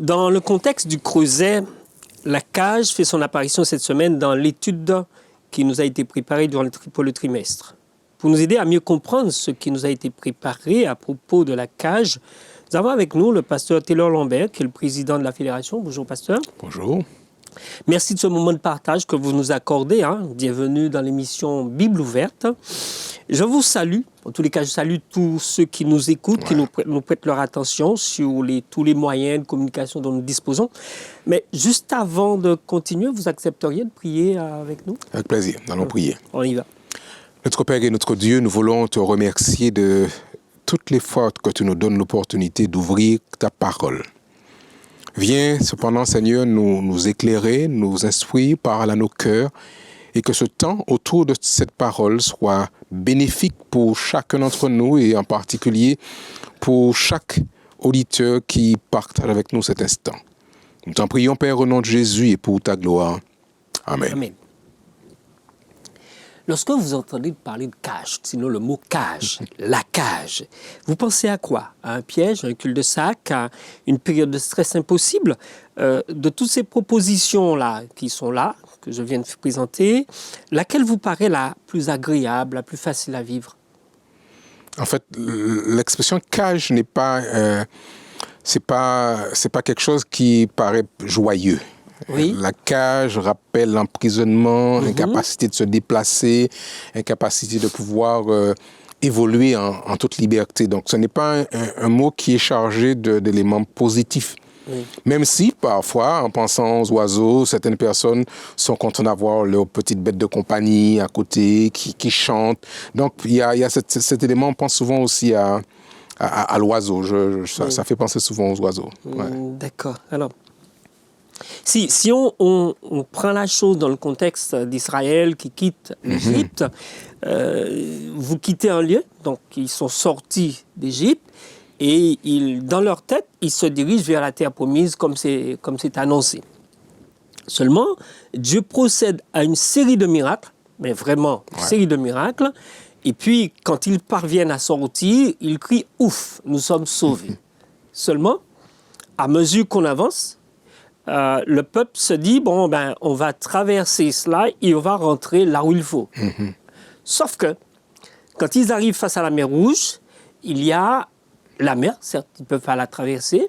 Dans le contexte du Creuset, la cage fait son apparition cette semaine dans l'étude qui nous a été préparée pour le trimestre. Pour nous aider à mieux comprendre ce qui nous a été préparé à propos de la cage, nous avons avec nous le pasteur Taylor Lambert, qui est le président de la Fédération. Bonjour, pasteur. Bonjour. Merci de ce moment de partage que vous nous accordez. Bienvenue dans l'émission Bible ouverte. Je vous salue. En tous les cas, je salue tous ceux qui nous écoutent, qui nous prêtent leur attention sur tous les moyens de communication dont nous disposons. Mais juste avant de continuer, vous accepteriez de prier avec nous? Avec plaisir, nous allons prier. On y va. Notre Père et notre Dieu, nous voulons te remercier de toutes les fois que tu nous donnes l'opportunité d'ouvrir ta parole. Viens cependant, Seigneur, nous éclairer, nous instruire, parle à nos cœurs, et que ce temps autour de cette parole soit bénéfique pour chacun d'entre nous, et en particulier pour chaque auditeur qui partage avec nous cet instant. Nous t'en prions, Père, au nom de Jésus et pour ta gloire. Amen. Amen. Lorsque vous entendez parler de cage, sinon le mot cage, la cage, vous pensez à quoi? À un piège, à un cul-de-sac, à une période de stress impossible? De toutes ces propositions-là qui sont là, que je viens de présenter, laquelle vous paraît la plus agréable, la plus facile à vivre? En fait, l'expression cage n'est pas, c'est pas quelque chose qui paraît joyeux. Oui. La cage rappelle l'emprisonnement, incapacité de se déplacer, incapacité de pouvoir évoluer en toute liberté. Donc, ce n'est pas un mot qui est chargé d'éléments positifs. Oui. Même si, parfois, en pensant aux oiseaux, certaines personnes sont contentes d'avoir leur petite bête de compagnie à côté, qui chante. Donc, il y a cet élément, on pense souvent aussi à l'oiseau. Ça fait penser souvent aux oiseaux. Ouais. D'accord. Alors, si on prend la chose dans le contexte d'Israël qui quitte l'Égypte, vous quittez un lieu, donc ils sont sortis d'Égypte, et dans leur tête, ils se dirigent vers la terre promise comme c'est annoncé. Seulement, Dieu procède à une série de miracles, mais vraiment une série de miracles, et puis quand ils parviennent à sortir, ils crient « Ouf, nous sommes sauvés ». Seulement, à mesure qu'on avance, le peuple se dit, on va traverser cela et on va rentrer là où il faut. Sauf que, quand ils arrivent face à la mer Rouge, il y a la mer, certes, ils peuvent pas la traverser.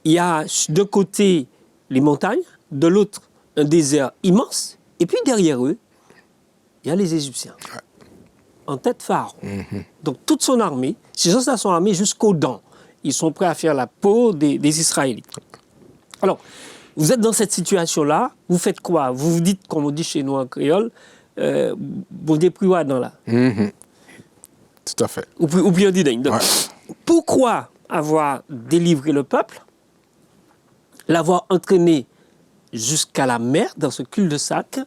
Il y a d'un côté les montagnes, de l'autre un désert immense. Et puis derrière eux, il y a les Égyptiens. En tête phare. Donc toute son armée, ces gens sont armés jusqu'aux dents. Ils sont prêts à faire la peau des Israélites. Alors, vous êtes dans cette situation-là, vous faites quoi? Vous vous dites, comme on dit chez nous en créole, bon déploie dans là. Tout à fait. Ou bien dit donc, pourquoi avoir délivré le peuple, l'avoir entraîné jusqu'à la mer, dans ce cul-de-sac,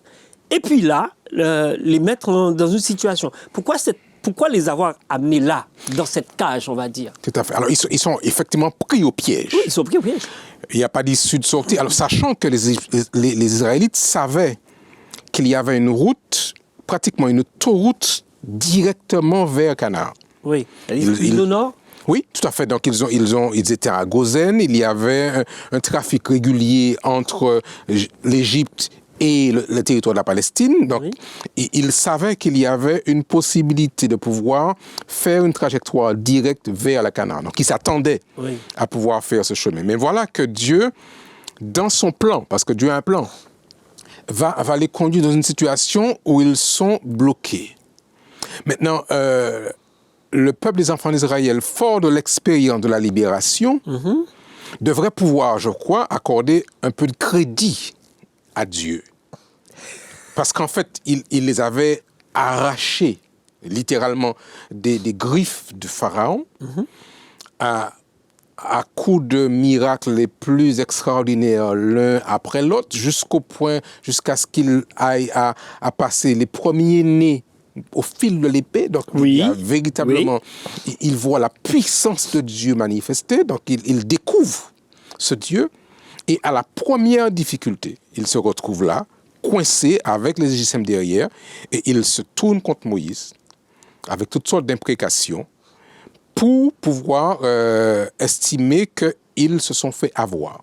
et puis là, les mettre dans une situation? Pourquoi les avoir amenés là, dans cette cage, on va dire? Tout à fait. Alors, ils sont effectivement pris au piège. Oui, ils sont pris au piège. Il n'y a pas d'issue de sortie. Alors, sachant que les Israélites savaient qu'il y avait une route, pratiquement une autoroute, directement vers Canaan. Oui, au nord. Oui, tout à fait. Donc, ils étaient à Gozen. Il y avait un trafic régulier entre l'Égypte et le territoire de la Palestine. Donc, ils savaient qu'il y avait une possibilité de pouvoir faire une trajectoire directe vers la Canaan. Donc, ils s'attendaient à pouvoir faire ce chemin. Mais voilà que Dieu, dans son plan, parce que Dieu a un plan, va les conduire dans une situation où ils sont bloqués. Maintenant, le peuple des enfants d'Israël, fort de l'expérience de la libération, devrait pouvoir, je crois, accorder un peu de crédit à Dieu. Parce qu'en fait, il les avait arrachés, littéralement, des griffes de Pharaon, à coups de miracles les plus extraordinaires, l'un après l'autre, jusqu'à ce qu'il aille à passer les premiers-nés au fil de l'épée. Donc, véritablement, il voit la puissance de Dieu manifestée. Donc, il découvre ce Dieu. Et à la première difficulté, il se retrouve là, coincé avec les Égyptiens derrière. Et il se tourne contre Moïse avec toutes sortes d'imprécations pour pouvoir estimer qu'ils se sont fait avoir.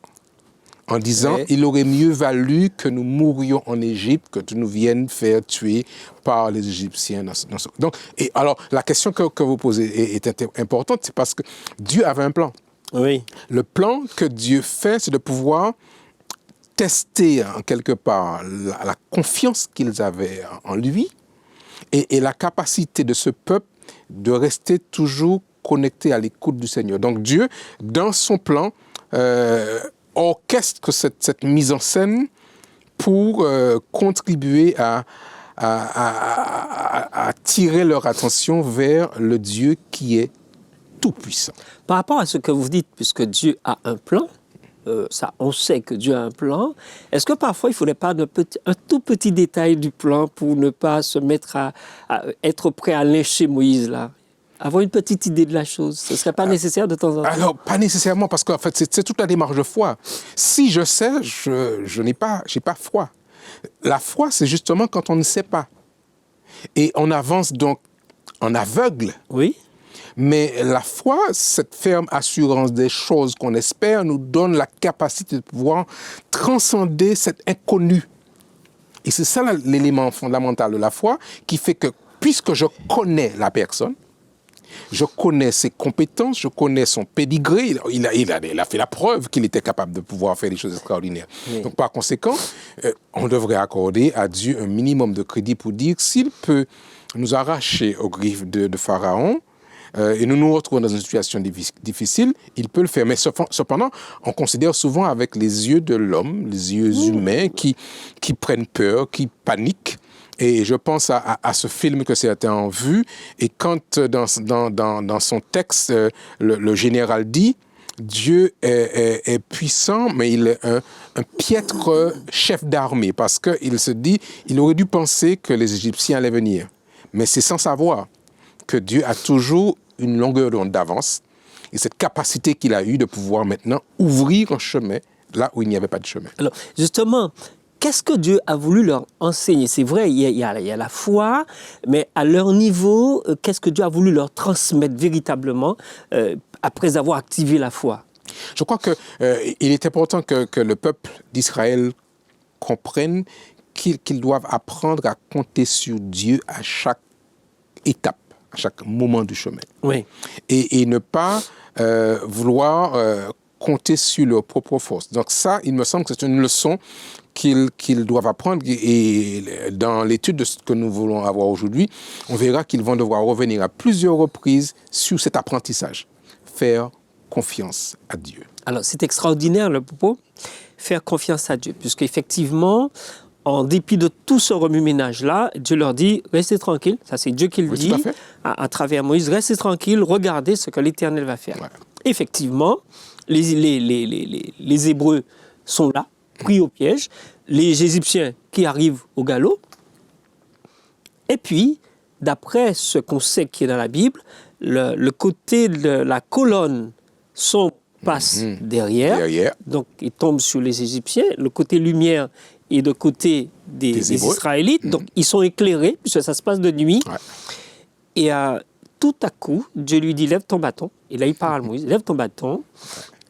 en disant Ouais. il aurait mieux valu que nous mourions en Égypte que tu nous viennes faire tuer par les Égyptiens. Donc, et alors, la question que vous posez est importante, c'est parce que Dieu avait un plan. Oui. Le plan que Dieu fait, c'est de pouvoir tester en quelque part la confiance qu'ils avaient en lui et la capacité de ce peuple de rester toujours connecté à l'écoute du Seigneur. Donc Dieu, dans son plan, orchestre cette mise en scène pour contribuer à tirer leur attention vers le Dieu qui est tout-puissant. Par rapport à ce que vous dites, puisque Dieu a un plan, ça, on sait que Dieu a un plan. Est-ce que parfois, il ne faudrait pas un tout petit détail du plan pour ne pas se mettre à être prêt à lyncher Moïse, là? Avoir une petite idée de la chose. Ce ne serait pas nécessaire de temps en temps? Alors, pas nécessairement, parce qu'en fait, c'est toute la démarche de foi. Si je sais, je n'ai pas foi. La foi, c'est justement quand on ne sait pas. Et on avance donc en aveugle. Oui. Mais la foi, cette ferme assurance des choses qu'on espère, nous donne la capacité de pouvoir transcender cet inconnu. Et c'est ça l'élément fondamental de la foi, qui fait que, puisque je connais la personne, je connais ses compétences, je connais son pédigré, il a fait la preuve qu'il était capable de pouvoir faire des choses extraordinaires. Oui. Donc par conséquent, on devrait accorder à Dieu un minimum de crédit pour dire s'il peut nous arracher aux griffes de Pharaon, et nous nous retrouvons dans une situation difficile, il peut le faire. Mais cependant, on considère souvent avec les yeux de l'homme, les yeux humains qui prennent peur, qui paniquent. Et je pense à ce film que certains ont vu. Et quand dans son texte, le général dit « Dieu est puissant, mais il est un piètre chef d'armée. » Parce qu'il se dit, il aurait dû penser que les Égyptiens allaient venir. Mais c'est sans savoir que Dieu a toujours une longueur d'onde d'avance et cette capacité qu'il a eue de pouvoir maintenant ouvrir un chemin là où il n'y avait pas de chemin. Alors, justement, qu'est-ce que Dieu a voulu leur enseigner? C'est vrai, il y a la foi, mais à leur niveau, qu'est-ce que Dieu a voulu leur transmettre véritablement après avoir activé la foi? Je crois qu'il est important que le peuple d'Israël comprenne qu'ils doivent apprendre à compter sur Dieu à chaque étape, à chaque moment du chemin. Oui. Et ne pas vouloir compter sur leur propre force. Donc ça, il me semble que c'est une leçon qu'ils doivent apprendre. Et dans l'étude de ce que nous voulons avoir aujourd'hui, on verra qu'ils vont devoir revenir à plusieurs reprises sur cet apprentissage. Faire confiance à Dieu. Alors, c'est extraordinaire le propos, faire confiance à Dieu, puisqu'effectivement, en dépit de tout ce remue-ménage-là, Dieu leur dit, restez tranquilles, ça c'est Dieu qui le dit, à travers Moïse, restez tranquilles, regardez ce que l'Éternel va faire. Ouais. Effectivement, les Hébreux sont là, pris au piège, les Égyptiens qui arrivent au galop, et puis, d'après ce qu'on sait qui est dans la Bible, le côté de la colonne sombre passe derrière, donc il tombe sur les Égyptiens, le côté lumière et de côté des Israélites. Donc, ils sont éclairés, puisque ça se passe de nuit. Ouais. Et tout à coup, Dieu lui dit, lève ton bâton. Et là, il parle à Moïse, lève ton bâton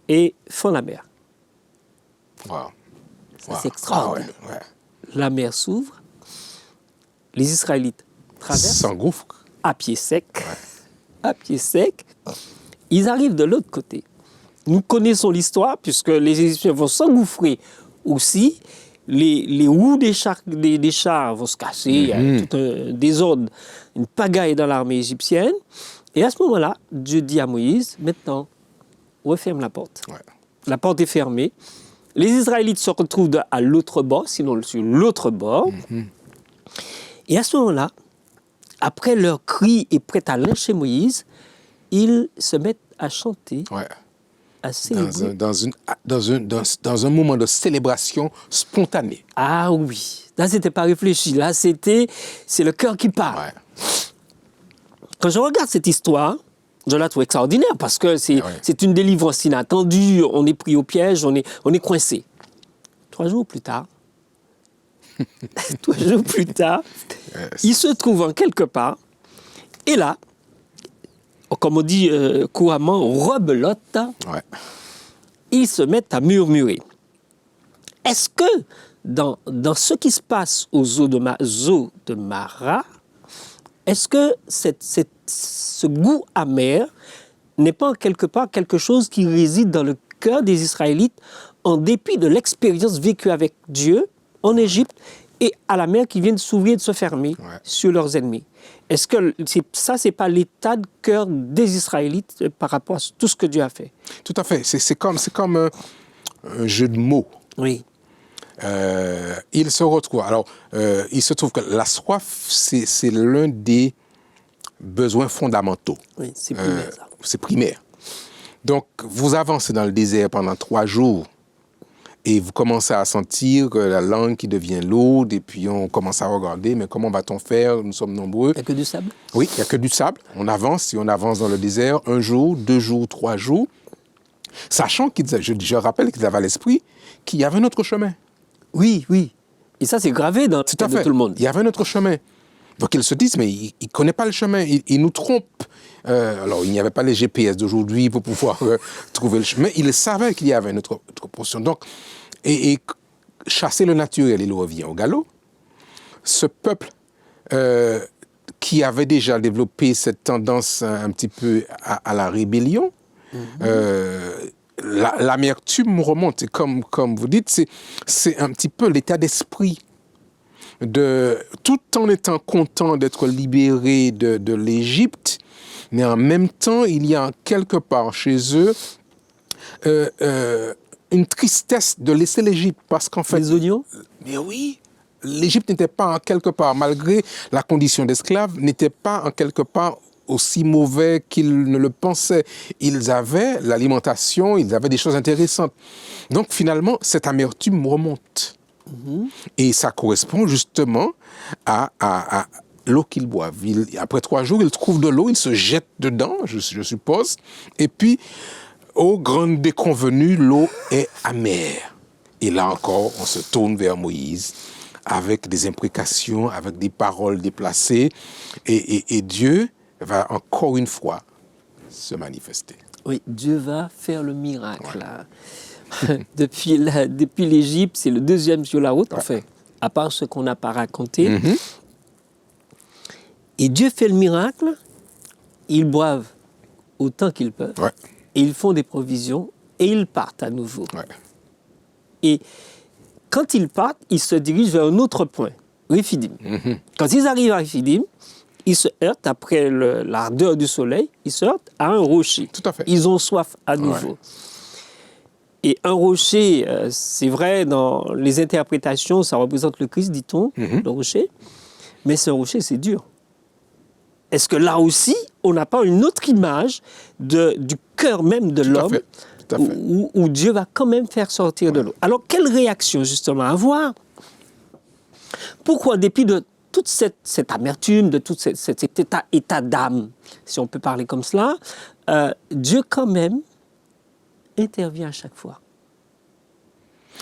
et fends la mer. Wow. Ça, c'est extraordinaire. Ouais. La mer s'ouvre, les Israélites traversent. S'engouffrent. À pied sec. Ouais. À pied sec. Ils arrivent de l'autre côté. Nous connaissons l'histoire, puisque les Égyptiens vont s'engouffrer aussi. Les roues des chars vont se casser, il y a tout un désordre, une pagaille dans l'armée égyptienne. Et à ce moment-là, Dieu dit à Moïse, maintenant, referme la porte. Ouais. La porte est fermée. Les Israélites se retrouvent à l'autre bord, sinon sur l'autre bord. Et à ce moment-là, après leur cri est prêt à lyncher Moïse, ils se mettent à chanter. Ouais. Dans un moment de célébration spontanée. Ah oui, là c'était pas réfléchi, là c'est le cœur qui parle. Ouais. Quand je regarde cette histoire, je la trouve extraordinaire parce que c'est une délivrance inattendue, on est pris au piège, on est coincé. 3 jours plus tard, ils se trouvent en quelque part, et là, comme on dit couramment, rebelote, ils se mettent à murmurer. est-ce que dans ce qui se passe aux eaux de Mara, est-ce que ce goût amer n'est pas quelque part quelque chose qui réside dans le cœur des Israélites en dépit de l'expérience vécue avec Dieu en Égypte et à la mer qui vient de s'ouvrir et de se fermer sur leurs ennemis? Est-ce que c'est pas l'état de cœur des Israélites par rapport à tout ce que Dieu a fait? Tout à fait. C'est comme un jeu de mots. Oui. Il se retrouve. Alors, il se trouve que la soif, c'est l'un des besoins fondamentaux. Oui, c'est primaire, ça. C'est primaire. Donc, vous avancez dans le désert pendant 3 jours et vous commencez à sentir la langue qui devient lourde et puis on commence à regarder, mais comment va-t-on faire? Nous sommes nombreux. Il n'y a que du sable? Oui, il n'y a que du sable. On avance dans le désert 1 jour, 2 jours, 3 jours, sachant je rappelle qu'ils avaient à l'esprit qu'il y avait un autre chemin. Oui, oui. Et ça, c'est gravé dans la tête de tout le monde. Il y avait un autre chemin. Donc, ils se disent, mais il ne connaît pas le chemin, il nous trompe. Alors, il n'y avait pas les GPS d'aujourd'hui pour pouvoir trouver le chemin. Il savait qu'il y avait une autre portion. Donc, et chasser le naturel, il revient au galop. Ce peuple qui avait déjà développé cette tendance un petit peu à la rébellion, l'amertume remonte. Et comme vous dites, c'est un petit peu l'état d'esprit. Tout en étant content d'être libéré de l'Égypte, mais en même temps, il y a quelque part chez eux une tristesse de laisser l'Égypte. Parce qu'en fait... Les oignons? Mais oui, l'Égypte n'était pas en quelque part, malgré la condition d'esclave, n'était pas en quelque part aussi mauvais qu'ils ne le pensaient. Ils avaient l'alimentation, ils avaient des choses intéressantes. Donc finalement, cette amertume remonte. Et ça correspond justement à l'eau qu'ils boivent. Après 3 jours, ils trouvent de l'eau, ils se jettent dedans, je suppose. Et puis, au grand déconvenu, l'eau est amère. Et là encore, on se tourne vers Moïse avec des imprécations, avec des paroles déplacées. Et Dieu va encore une fois se manifester. Oui, Dieu va faire le miracle. Là. Depuis l'Égypte, c'est le 2e sur la route, enfin, à part ce qu'on n'a pas raconté. Et Dieu fait le miracle, ils boivent autant qu'ils peuvent, et ils font des provisions, et ils partent à nouveau. Et quand ils partent, ils se dirigent vers un autre point, Rephidim. Quand ils arrivent à Rephidim, ils se heurtent, après l'ardeur du soleil, ils se heurtent à un rocher. Tout à fait. Ils ont soif à nouveau. Et un rocher, c'est vrai, dans les interprétations, ça représente le Christ, dit-on, le rocher. Mais ce rocher, c'est dur. Est-ce que là aussi, on n'a pas une autre image du cœur même de l'homme où Dieu va quand même faire sortir de l'eau? Alors, quelle réaction, justement, avoir? Pourquoi, en dépit de toute cette amertume, de tout cet état d'âme, si on peut parler comme cela, Dieu, quand même, intervient à chaque fois?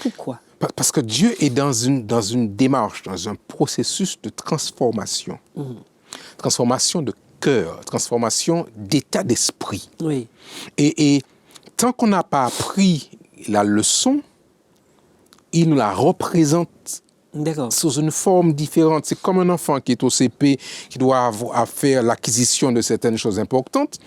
Pourquoi? Parce que Dieu est dans une démarche, dans un processus de transformation. Transformation de cœur, transformation d'état d'esprit. Oui. Et tant qu'on n'a pas appris la leçon, il nous la représente sous une forme différente. C'est comme un enfant qui est au CP, qui doit avoir à faire l'acquisition de certaines choses importantes.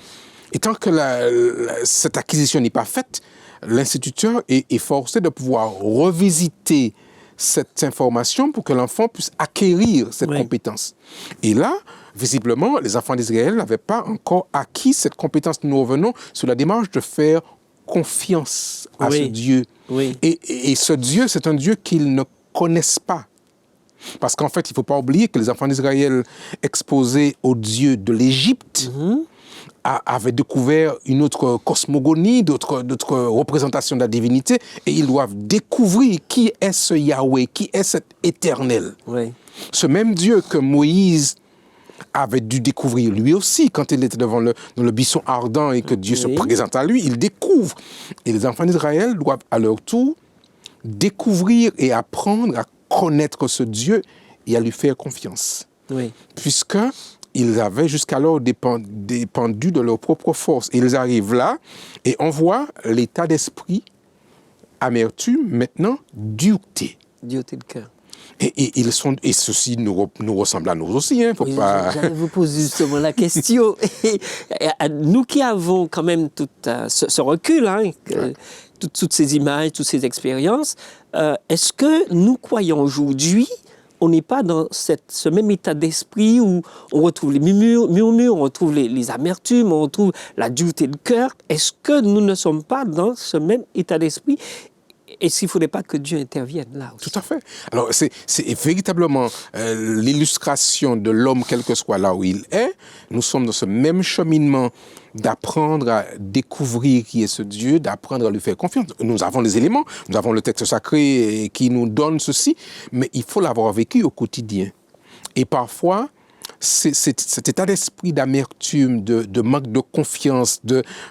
Et tant que cette acquisition n'est pas faite, l'instituteur est forcé de pouvoir revisiter cette information pour que l'enfant puisse acquérir cette compétence. Et là, visiblement, les enfants d'Israël n'avaient pas encore acquis cette compétence. Nous revenons sur la démarche de faire confiance à ce Dieu. Et ce Dieu, c'est un Dieu qu'ils ne connaissent pas. Parce qu'en fait, il ne faut pas oublier que les enfants d'Israël exposés au Dieu de l'Égypte avaient découvert une autre cosmogonie, d'autres représentations de la divinité, et ils doivent découvrir qui est ce Yahweh, qui est cet éternel. Ce même Dieu que Moïse avait dû découvrir lui aussi, quand il était dans le buisson ardent et que Dieu se présente à lui, il découvre. Et les enfants d'Israël doivent à leur tour découvrir et apprendre à connaître ce Dieu et à lui faire confiance. Puisque ils avaient jusqu'alors dépendu de leur propre force. Et ils arrivent là et on voit l'état d'esprit amertume, maintenant dureté. Dureté de cœur. Et ceci nous ressemble à nous aussi. Hein, faut pas... J'allais vous poser justement la question. Nous qui avons quand même tout ce recul, hein, toutes ces images, toutes ces expériences, est-ce que nous croyons aujourd'hui, on n'est pas dans ce même état d'esprit où on retrouve les murmures, on retrouve les amertumes, on retrouve la dureté de cœur. Est-ce que nous ne sommes pas dans ce même état d'esprit? Est-ce qu'il ne faudrait pas que Dieu intervienne là aussi? Tout à fait. Alors, c'est véritablement l'illustration de l'homme, quel que soit là où il est. Nous sommes dans ce même cheminement d'apprendre à découvrir qui est ce Dieu, d'apprendre à lui faire confiance. Nous avons les éléments, nous avons le texte sacré qui nous donne ceci, mais il faut l'avoir vécu au quotidien. Et parfois, cet état d'esprit d'amertume, de manque de confiance,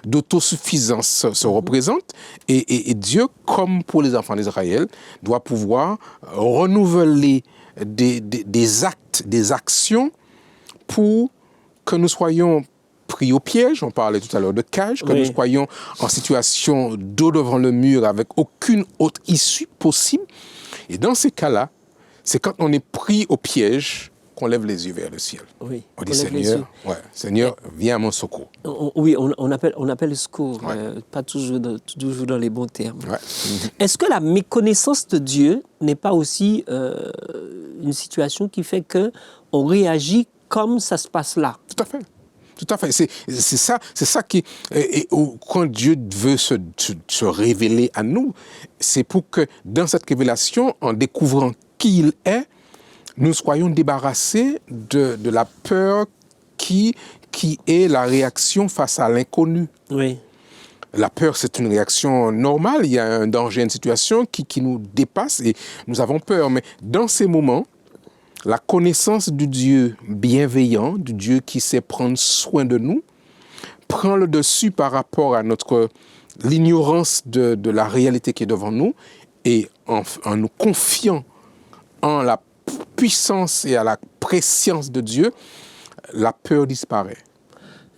d'autosuffisance se représente. Et Dieu, comme pour les enfants d'Israël, doit pouvoir renouveler des actes, des actions pour que nous soyons pris au piège. On parlait tout à l'heure de cage, que nous soyons en situation dos devant le mur avec aucune autre issue possible. Et dans ces cas-là, c'est quand on est pris au piège qu'on lève les yeux vers le ciel. Oui, on dit Seigneur, viens à mon secours. On appelle le secours, pas toujours dans les bons termes. Ouais. Est-ce que la méconnaissance de Dieu n'est pas aussi une situation qui fait qu'on réagit comme ça se passe là? Tout à fait. Tout à fait. C'est ça qui... quand Dieu veut se révéler à nous, c'est pour que dans cette révélation, en découvrant qui il est, nous soyons débarrassés de la peur qui est la réaction face à l'inconnu. Oui. La peur, c'est une réaction normale. Il y a un danger, une situation qui nous dépasse et nous avons peur. Mais dans ces moments, la connaissance du Dieu bienveillant, du Dieu qui sait prendre soin de nous, prend le dessus par rapport à l'ignorance de la réalité qui est devant nous et en nous confiant en la puissance et à la préscience de Dieu, la peur disparaît.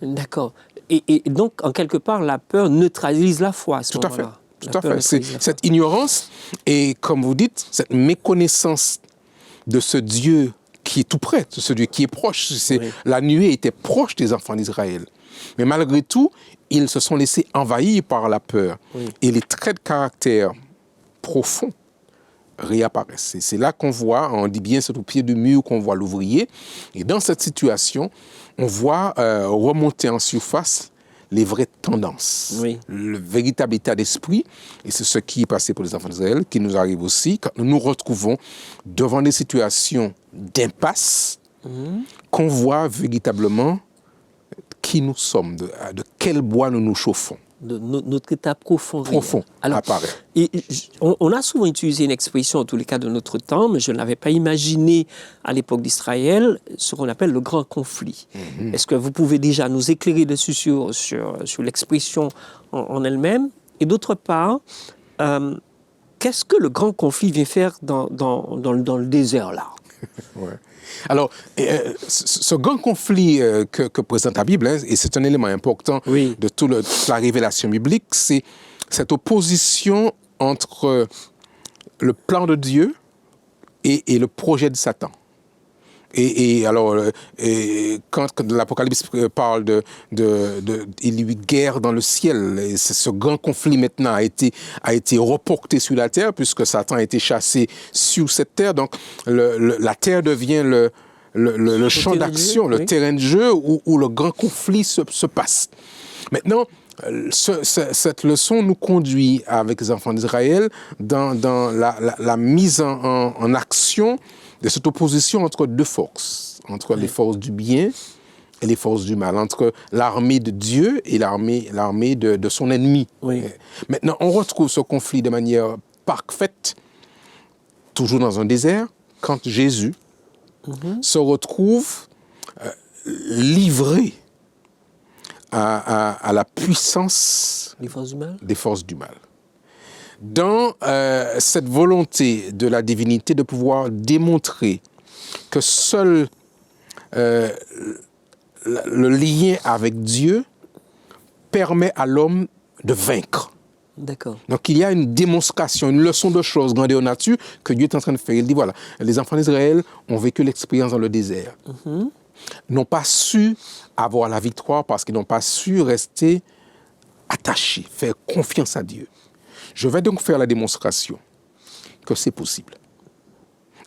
D'accord. Et donc, en quelque part, la peur neutralise la foi à ce moment-là. Tout à fait. C'est cette ignorance et, comme vous dites, cette méconnaissance de ce Dieu qui est tout près, de ce Dieu qui est proche. La nuée était proche des enfants d'Israël. Mais malgré tout, ils se sont laissés envahir par la peur. Oui. Et les traits de caractère profonds réapparaissent. C'est là qu'on voit, on dit bien, c'est au pied du mur qu'on voit l'ouvrier. Et dans cette situation, on voit remonter en surface les vraies tendances, le véritable état d'esprit. Et c'est ce qui est passé pour les enfants d'Israël, qui nous arrive aussi quand nous nous retrouvons devant des situations d'impasse, qu'on voit véritablement qui nous sommes, de quel bois nous nous chauffons. Notre état profond. Alors, apparaît. On a souvent utilisé une expression, en tous les cas de notre temps, mais je ne l'avais pas imaginé à l'époque d'Israël, ce qu'on appelle le grand conflit. Est-ce que vous pouvez déjà nous éclairer dessus sur l'expression en elle-même? Et d'autre part, qu'est-ce que le grand conflit vient faire dans le désert là? Alors, ce grand conflit que présente la Bible, et c'est un élément important de toute la révélation biblique, c'est cette opposition entre le plan de Dieu et le projet de Satan. Et alors, quand l'Apocalypse parle il y a eu guerre dans le ciel, et ce grand conflit maintenant a été reporté sur la terre, puisque Satan a été chassé sur cette terre. Donc, la terre devient le champ d'action, le terrain de jeu où le grand conflit se passe. Maintenant, cette leçon nous conduit, avec les enfants d'Israël, dans la mise en action de cette opposition entre deux forces, entre les forces du bien et les forces du mal, entre l'armée de Dieu et l'armée de son ennemi. Maintenant, on retrouve ce conflit de manière parfaite, toujours dans un désert, quand Jésus se retrouve livré à la puissance des forces du mal. Dans cette volonté de la divinité de pouvoir démontrer que seul le lien avec Dieu permet à l'homme de vaincre. D'accord. Donc il y a une démonstration, une leçon de choses grandeur nature que Dieu est en train de faire. Il dit voilà, les enfants d'Israël ont vécu l'expérience dans le désert. N'ont pas su avoir la victoire parce qu'ils n'ont pas su rester attachés, faire confiance à Dieu. Je vais donc faire la démonstration que c'est possible.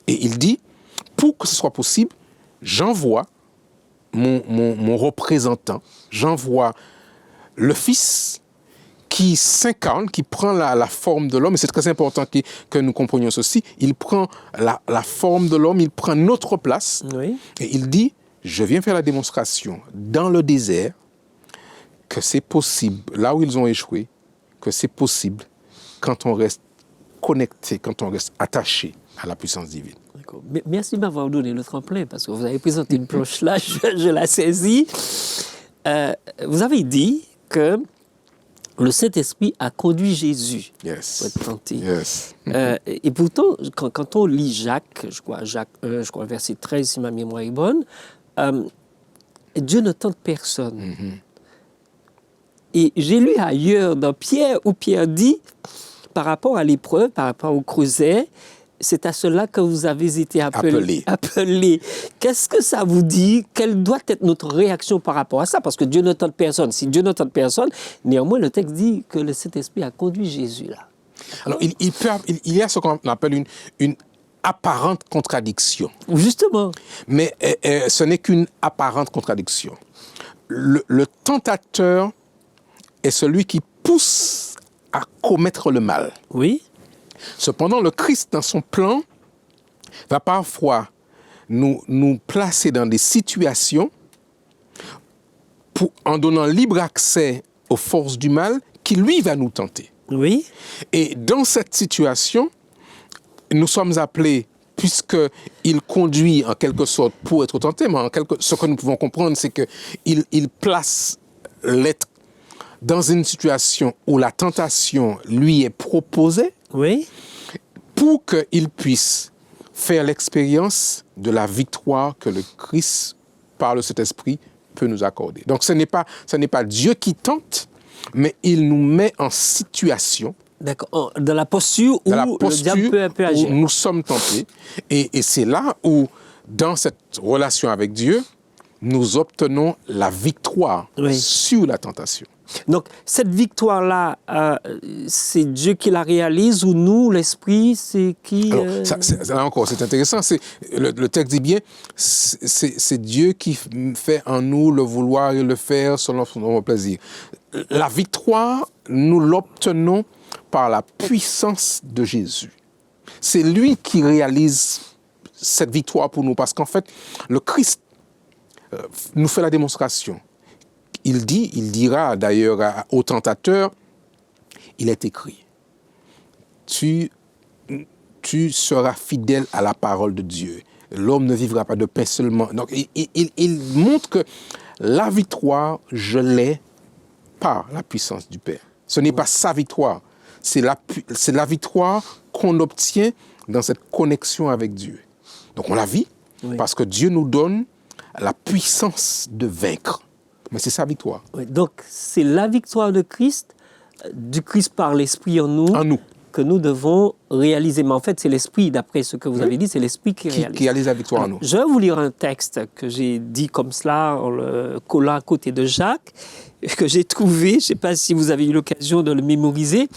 Et il dit, pour que ce soit possible, j'envoie mon représentant, j'envoie le Fils qui s'incarne, qui prend la forme de l'homme, et c'est très important que nous comprenions ceci, il prend la forme de l'homme, il prend notre place, Oui. et il dit, je viens faire la démonstration dans le désert que c'est possible, là où ils ont échoué, que c'est possible quand on reste connecté, quand on reste attaché à la puissance divine. D'accord. Merci de m'avoir donné le tremplin, parce que vous avez présenté une planche là, je la saisis. Vous avez dit que le Saint-Esprit a conduit Jésus. Yes. Pour être tenté. Yes. Et pourtant, quand on lit Jacques 1, je crois, verset 13, si ma mémoire est bonne, Dieu ne tente personne. Et j'ai lu ailleurs dans Pierre, où Pierre dit, par rapport à l'épreuve, par rapport au creuset, c'est à cela que vous avez été appelés. Qu'est-ce que ça vous dit? Quelle doit être notre réaction par rapport à ça? Parce que Dieu ne tente personne. Si Dieu ne tente personne, néanmoins, le texte dit que le Saint-Esprit a conduit Jésus là. Alors, il y a ce qu'on appelle une apparente contradiction. Justement. Mais ce n'est qu'une apparente contradiction. Le tentateur est celui qui pousse à commettre le mal. Oui. Cependant, le Christ, dans son plan, va parfois nous placer dans des situations en donnant libre accès aux forces du mal qui, lui, va nous tenter. Oui. Et dans cette situation, nous sommes appelés, puisqu'il conduit en quelque sorte pour être tenté, mais ce que nous pouvons comprendre, c'est qu'il place l'être dans une situation où la tentation lui est proposée, Oui. pour qu'il puisse faire l'expérience de la victoire que le Christ, par le Saint-Esprit, peut nous accorder. Donc ce n'est pas Dieu qui tente, mais il nous met en situation. D'accord. Dans la posture où le diable peut agir. Où nous sommes tentés. Et c'est là où, dans cette relation avec Dieu, nous obtenons la victoire sur la tentation. Donc, cette victoire-là, c'est Dieu qui la réalise ou nous, l'Esprit, c'est qui Alors, là encore, c'est intéressant. Le texte dit bien, c'est Dieu qui fait en nous le vouloir et le faire selon son plaisir. La victoire, nous l'obtenons par la puissance de Jésus. C'est lui qui réalise cette victoire pour nous, parce qu'en fait, le Christ nous fait la démonstration. Il dira d'ailleurs au tentateur, il est écrit, tu seras fidèle à la parole de Dieu. L'homme ne vivra pas de pain seulement. Donc, il montre que la victoire, je l'ai par la puissance du Père. Ce n'est pas sa victoire, c'est la victoire qu'on obtient dans cette connexion avec Dieu. Donc, on la vit parce que Dieu nous donne la puissance de vaincre. Mais c'est sa victoire. Oui, donc, c'est la victoire de Christ, du Christ par l'Esprit en nous, que nous devons réaliser. Mais en fait, c'est l'Esprit, d'après ce que vous avez dit, c'est l'Esprit qui réalise la victoire en nous. Je vais vous lire un texte que j'ai dit comme cela, en le collant à côté de Jacques, que j'ai trouvé, je ne sais pas si vous avez eu l'occasion de le mémoriser.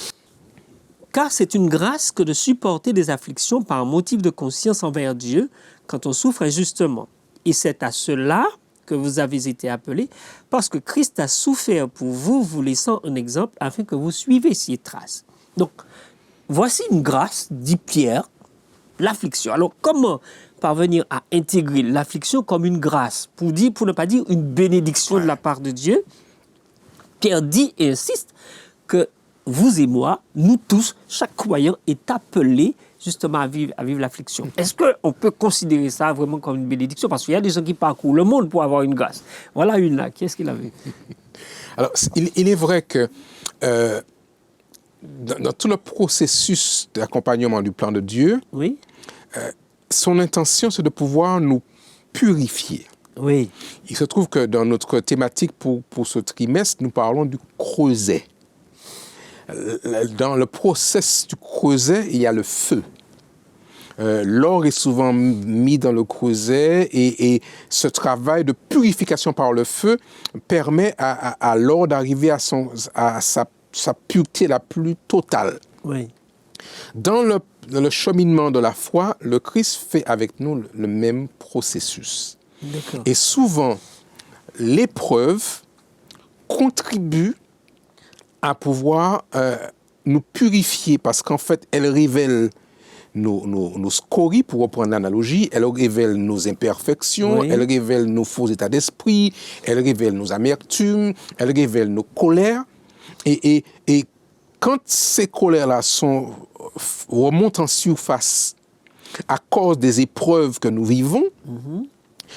Car c'est une grâce que de supporter des afflictions par un motif de conscience envers Dieu quand on souffre injustement. Et c'est à cela que vous avez été appelés, parce que Christ a souffert pour vous, vous laissant un exemple afin que vous suivez ses traces. Donc, voici une grâce, dit Pierre, l'affliction. Alors, comment parvenir à intégrer l'affliction comme une grâce, pour ne pas dire une bénédiction de la part de Dieu? Pierre dit et insiste que vous et moi, nous tous, chaque croyant est appelé justement à vivre l'affliction. Est-ce qu'on peut considérer ça vraiment comme une bénédiction? Parce qu'il y a des gens qui parcourent le monde pour avoir une grâce. Voilà une là. Qui est-ce qu'il avait? Alors, il est vrai que dans tout le processus d'accompagnement du plan de Dieu, son intention, c'est de pouvoir nous purifier. Oui. Il se trouve que dans notre thématique pour ce trimestre, nous parlons du creuset. dans le process du creuset, il y a le feu. L'or est souvent mis dans le creuset et ce travail de purification par le feu permet à l'or d'arriver à sa pureté la plus totale. Oui. Dans le cheminement de la foi, le Christ fait avec nous le même processus. D'accord. Et souvent, l'épreuve contribue à pouvoir nous purifier parce qu'en fait, elle révèle nos scories, pour reprendre l'analogie, elle révèle nos imperfections, Oui. elle révèle nos faux états d'esprit, elle révèle nos amertumes, elle révèle nos colères. Et quand ces colères-là remontent en surface à cause des épreuves que nous vivons,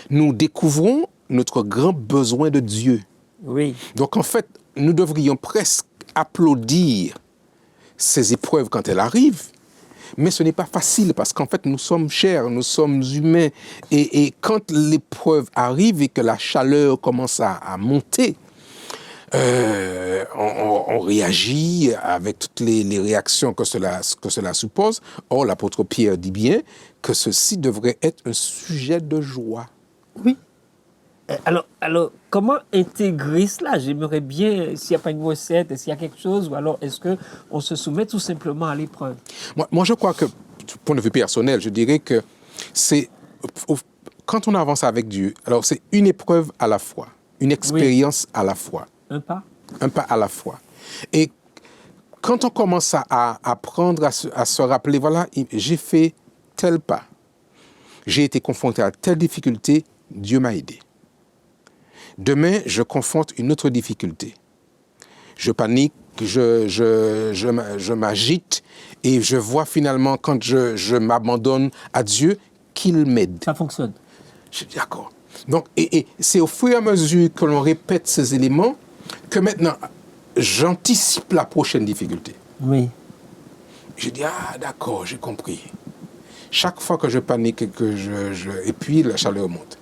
nous découvrons notre grand besoin de Dieu. Oui. Donc en fait, nous devrions presque applaudir ces épreuves quand elles arrivent, mais ce n'est pas facile parce qu'en fait, nous sommes chers, nous sommes humains. Et quand l'épreuve arrive et que la chaleur commence à monter, on réagit avec toutes les réactions que cela suppose. Or, l'apôtre Pierre dit bien que ceci devrait être un sujet de joie. Oui. Alors, comment intégrer cela? J'aimerais bien, s'il n'y a pas une recette, s'il y a quelque chose, ou alors est-ce qu'on se soumet tout simplement à l'épreuve? Moi, je crois que, du point de vue personnel, je dirais que c'est, quand on avance avec Dieu, alors c'est une épreuve à la fois, une expérience à la fois. Un pas? Un pas à la fois. Et quand on commence à apprendre à se rappeler, voilà, j'ai fait tel pas, j'ai été confronté à telle difficulté, Dieu m'a aidé. Demain, je confronte une autre difficulté. Je panique, je m'agite et je vois finalement, quand je m'abandonne à Dieu, qu'il m'aide. Ça fonctionne. Je dis d'accord. Donc, et c'est au fur et à mesure que l'on répète ces éléments que maintenant, j'anticipe la prochaine difficulté. Oui. Je dis, ah d'accord, j'ai compris. Chaque fois que je panique et et puis la chaleur monte.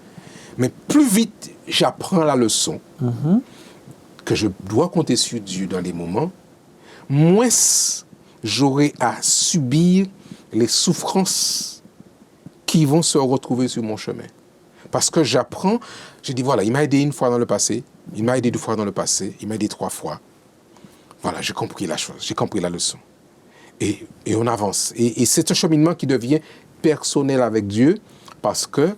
Mais plus vite j'apprends la leçon, que je dois compter sur Dieu dans les moments, moins j'aurai à subir les souffrances qui vont se retrouver sur mon chemin. Parce que j'apprends, je dis voilà, il m'a aidé une fois dans le passé, il m'a aidé 2 fois dans le passé, il m'a aidé 3 fois. Voilà, j'ai compris la chose, j'ai compris la leçon. Et on avance. Et c'est un cheminement qui devient personnel avec Dieu parce que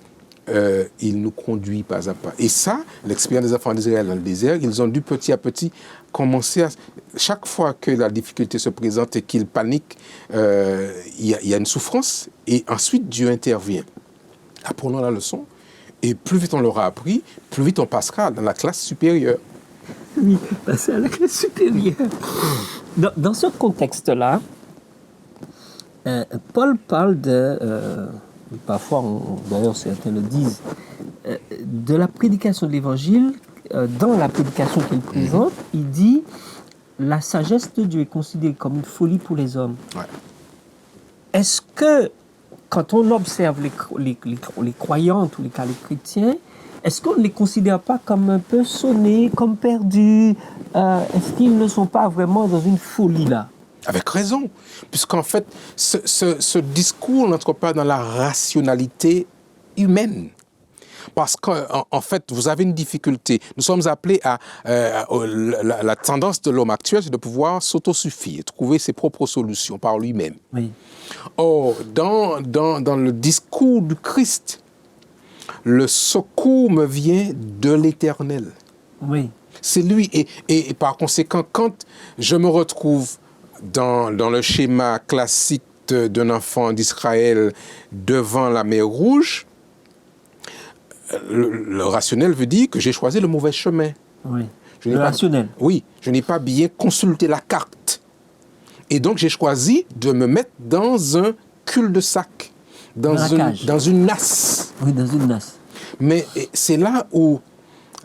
il nous conduit pas à pas. Et ça, l'expérience des enfants d'Israël dans le désert, ils ont dû petit à petit commencer à... Chaque fois que la difficulté se présente et qu'ils paniquent, il y a une souffrance et ensuite Dieu intervient. Apprenons la leçon et plus vite on l'aura appris, plus vite on passera dans la classe supérieure. Oui, passer à la classe supérieure. Dans ce contexte-là, Paul parle de... parfois, d'ailleurs certains le disent, de la prédication de l'Évangile. Dans la prédication qu'il présente, il dit la sagesse de Dieu est considérée comme une folie pour les hommes. Ouais. Est-ce que, quand on observe les croyants, en tous les cas les chrétiens, est-ce qu'on ne les considère pas comme un peu sonnés, comme perdus? Est-ce qu'ils ne sont pas vraiment dans une folie là? Avec raison, puisqu'en fait, ce discours n'entre pas dans la rationalité humaine. Parce qu'en fait, vous avez une difficulté. Nous sommes appelés à... la tendance de l'homme actuel, c'est de pouvoir s'autosuffire, trouver ses propres solutions par lui-même. Oui. Or, dans le discours du Christ, le secours me vient de l'Éternel. Oui. C'est lui. Et par conséquent, quand je me retrouve dans le schéma classique d'un enfant d'Israël devant la mer Rouge, le rationnel veut dire que j'ai choisi le mauvais chemin. Oui. Rationnel. Oui, je n'ai pas bien consulté la carte. Et donc j'ai choisi de me mettre dans un cul-de-sac, dans une nasse. Oui, dans une nasse. Mais c'est là où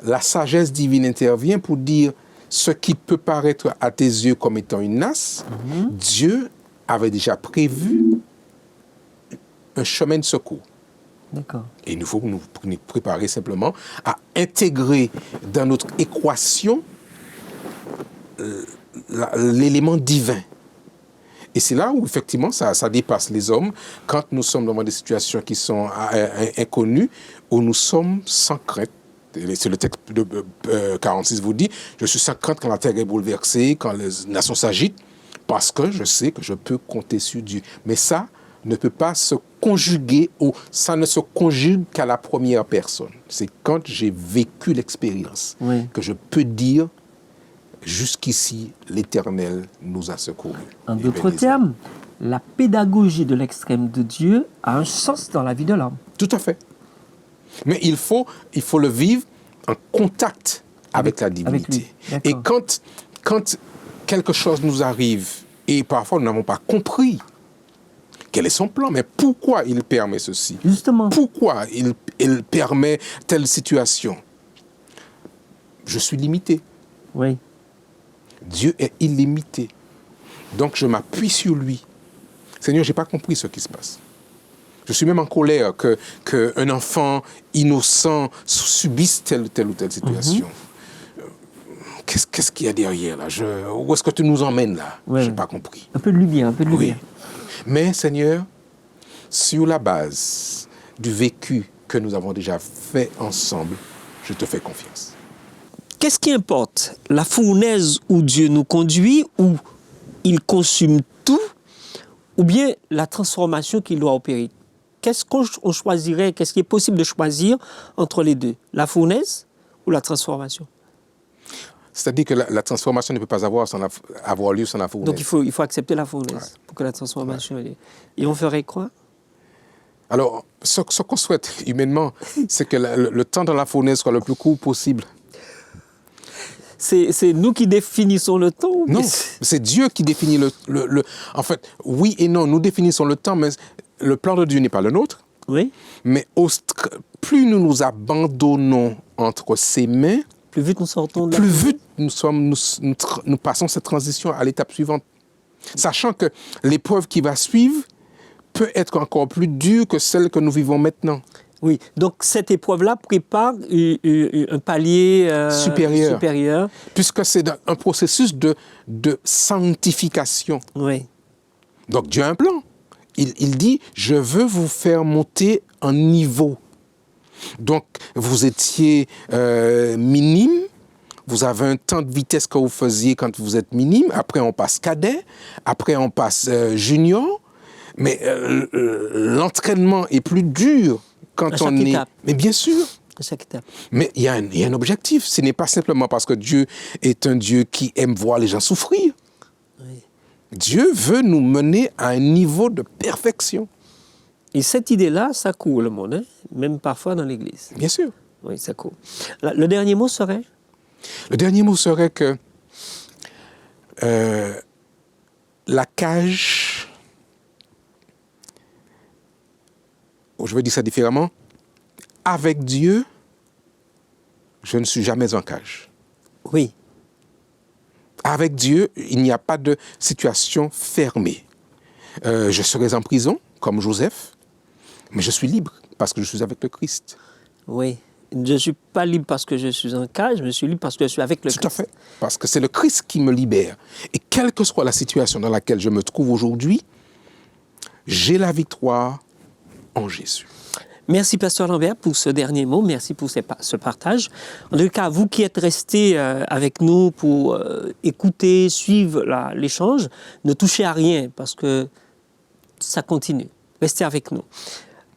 la sagesse divine intervient pour dire ce qui peut paraître à tes yeux comme étant une nasse, Dieu avait déjà prévu un chemin de secours. D'accord. Et il faut nous préparer simplement à intégrer dans notre équation l'élément divin. Et c'est là où, effectivement, ça dépasse les hommes, quand nous sommes devant des situations qui sont inconnues, où nous sommes sans crainte. C'est le texte de 46 vous dit, je suis sans crainte quand la terre est bouleversée, quand les nations s'agitent, parce que je sais que je peux compter sur Dieu. Mais ça ne peut pas se conjuguer, ça ne se conjugue qu'à la première personne. C'est quand j'ai vécu l'expérience que je peux dire, jusqu'ici, l'Éternel nous a secourus. En d'autres termes, la pédagogie de l'extrême de Dieu a un sens dans la vie de l'homme. Tout à fait. Mais il faut le vivre en contact avec la divinité. Et quand quelque chose nous arrive, et parfois nous n'avons pas compris quel est son plan, mais pourquoi il permet ceci? Justement. Pourquoi il permet telle situation? Je suis limité. Oui. Dieu est illimité. Donc je m'appuie sur lui. Seigneur, je n'ai pas compris ce qui se passe. Je suis même en colère qu'un enfant innocent subisse telle ou telle situation. Qu'est-ce qu'il y a derrière là? Où est-ce que tu nous emmènes là? Je n'ai pas compris. Un peu de lumière, un peu de lumière. Mais Seigneur, sur la base du vécu que nous avons déjà fait ensemble, je te fais confiance. Qu'est-ce qui importe? La fournaise où Dieu nous conduit, où il consume tout, ou bien la transformation qu'il doit opérer? Qu'est-ce qu'on choisirait, qu'est-ce qui est possible de choisir entre les deux? La fournaise ou la transformation? C'est-à-dire que la transformation ne peut pas avoir lieu sans la fournaise. Donc il faut accepter la fournaise pour que la transformation ait lieu. Et on ferait quoi? Alors, ce qu'on souhaite humainement, c'est que le temps dans la fournaise soit le plus court possible. C'est nous qui définissons le temps? Non, c'est Dieu qui définit En fait, oui et non, nous définissons le temps, mais le plan de Dieu n'est pas le nôtre. Oui. Mais plus nous nous abandonnons entre ses mains, plus vite nous sortons de la plus vite nous passons cette transition à l'étape suivante. Sachant que l'épreuve qui va suivre peut être encore plus dure que celle que nous vivons maintenant. Oui, donc cette épreuve-là prépare un palier supérieur. Puisque c'est un processus de sanctification. Oui. Donc Dieu a un plan. Il dit, je veux vous faire monter en niveau. Donc vous étiez minime, vous avez un temps de vitesse que vous faisiez quand vous êtes minime, après on passe cadet, après on passe junior, mais l'entraînement est plus dur quand on est... Étape. Mais bien sûr. À chaque étape. Mais il y a un objectif. Ce n'est pas simplement parce que Dieu est un Dieu qui aime voir les gens souffrir. Oui. Dieu veut nous mener à un niveau de perfection. Et cette idée-là, ça court le monde, hein? Même parfois dans l'Église. Bien sûr. Oui, ça court. Le dernier mot serait? Le dernier mot serait que la cage... Je vais dire ça différemment. Avec Dieu, je ne suis jamais en cage. Oui. Avec Dieu, il n'y a pas de situation fermée. Je serais en prison, comme Joseph, mais je suis libre parce que je suis avec le Christ. Oui. Je ne suis pas libre parce que je suis en cage, je suis libre parce que je suis avec le Christ. Tout à fait. Parce que c'est le Christ qui me libère. Et quelle que soit la situation dans laquelle je me trouve aujourd'hui, j'ai la victoire en Jésus. Merci, Pasteur Lambert, pour ce dernier mot. Merci pour ce partage. En tout cas, vous qui êtes restés avec nous pour écouter, suivre l'échange, ne touchez à rien parce que ça continue. Restez avec nous.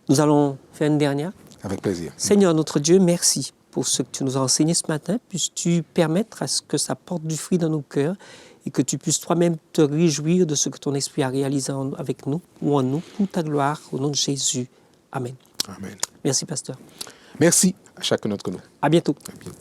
Nous allons faire une dernière. Avec plaisir. Seigneur notre Dieu, merci pour ce que tu nous as enseigné ce matin. Puisses-tu permettre à ce que ça porte du fruit dans nos cœurs et que tu puisses toi-même te réjouir de ce que ton Esprit a réalisé avec nous ou en nous, pour ta gloire, au nom de Jésus. Amen. Amen. Merci, pasteur. Merci à chacun d'entre nous. À bientôt. À bientôt.